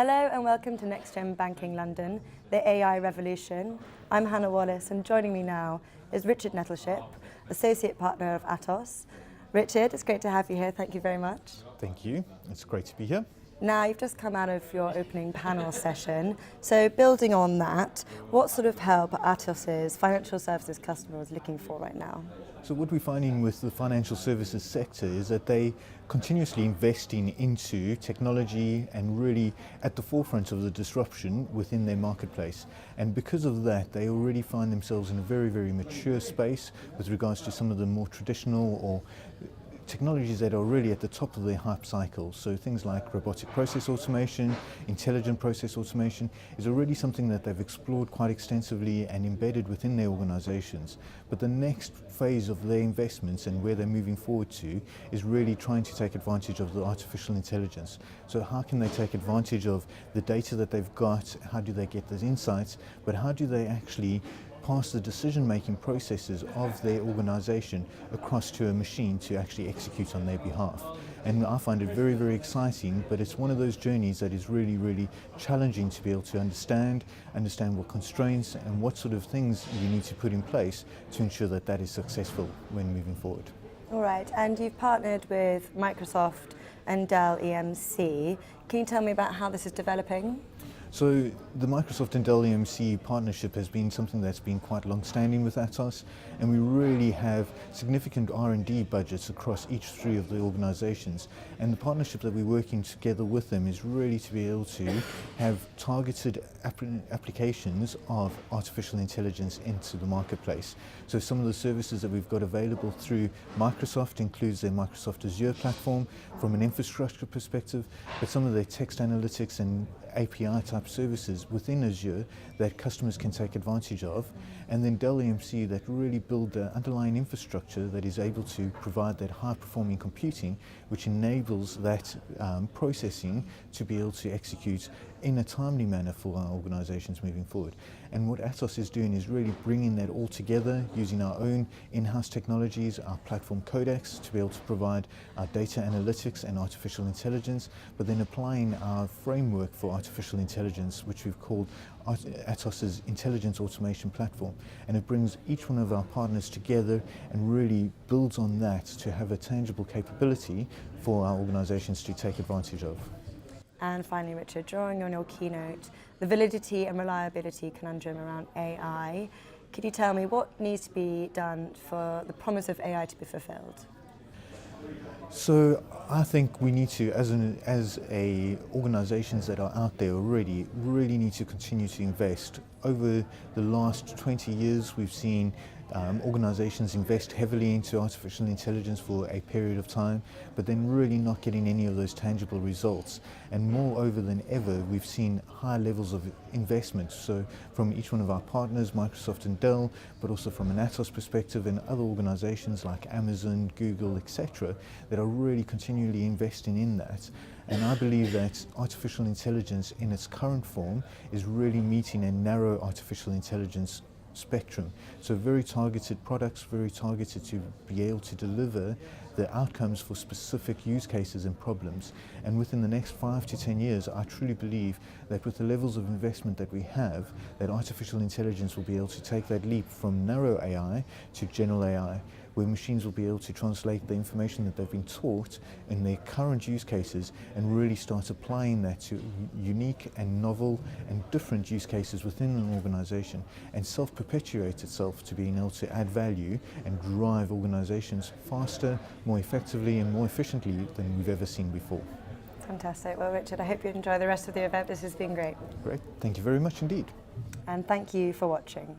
Hello and welcome to NextGen Banking London, the AI revolution. I'm Hannah Wallace and joining me now is Richard Nettleship, Associate Partner of Atos. Richard, it's great to have you here. Thank you very much. Thank you. It's great to be here. Now, you've just come out of your opening panel session. So building on that, what sort of help are Atos's financial services customers looking for right now? So what we're finding with the financial services sector is that they continuously investing into technology and really at the forefront of the disruption within their marketplace. And because of that, they already find themselves in a very, very mature space with regards to some of the more traditional or technologies that are really at the top of their hype cycle. So things like robotic process automation, intelligent process automation is already something that they've explored quite extensively and embedded within their organizations. But the next phase of their investments and where they're moving forward to is really trying to take advantage of the artificial intelligence. So how can they take advantage of the data that they've got? How do they get those insights? But how do they actually pass the decision-making processes of their organization across to a machine to actually execute on their behalf? And I find it very, very exciting, but it's one of those journeys that is really, really challenging to be able to understand what constraints and what sort of things you need to put in place to ensure that that is successful when moving forward. All right, and you've partnered with Microsoft and Dell EMC. Can you tell me about how this is developing? So the Microsoft and Dell EMC partnership has been something that's been quite long-standing with Atos, and we really have significant R&D budgets across each three of the organizations. And the partnership that we're working together with them is really to be able to have targeted applications of artificial intelligence into the marketplace. So some of the services that we've got available through Microsoft includes their Microsoft Azure platform from an infrastructure perspective, but some of their text analytics and API type services within Azure that customers can take advantage of, and then Dell EMC that really build the underlying infrastructure that is able to provide that high performing computing which enables that processing to be able to execute in a timely manner for our organizations moving forward. And what Atos is doing is really bringing that all together using our own in-house technologies, our platform Codex to be able to provide our data analytics and artificial intelligence, but then applying our framework for artificial intelligence, which we've called Atos's Intelligence Automation Platform. And it brings each one of our partners together and really builds on that to have a tangible capability for our organizations to take advantage of. And finally, Richard, drawing on your keynote, the validity and reliability conundrum around AI, could you tell me what needs to be done for the promise of AI to be fulfilled? So I think we need to, as organizations that are out there already, really need to continue to invest. Over the last 20 years, we've seen organizations invest heavily into artificial intelligence for a period of time, but then really not getting any of those tangible results. And moreover than ever, we've seen high levels of investment. So from each one of our partners, Microsoft and Dell, but also from an Atos perspective and other organizations like Amazon, Google, etc., that are really continually investing in that. And I believe that artificial intelligence in its current form is really meeting a narrow artificial intelligence spectrum. So very targeted products, very targeted to be able to deliver the outcomes for specific use cases and problems. And within the next 5 to 10 years, I truly believe that with the levels of investment that we have, that artificial intelligence will be able to take that leap from narrow AI to general AI, where machines will be able to translate the information that they've been taught in their current use cases and really start applying that to unique and novel and different use cases within an organization and self-perpetuate itself to being able to add value and drive organizations faster, more effectively and more efficiently than we've ever seen before. Fantastic. Well, Richard, I hope you enjoy the rest of the event. This has been great. Great. Thank you very much indeed. And thank you for watching.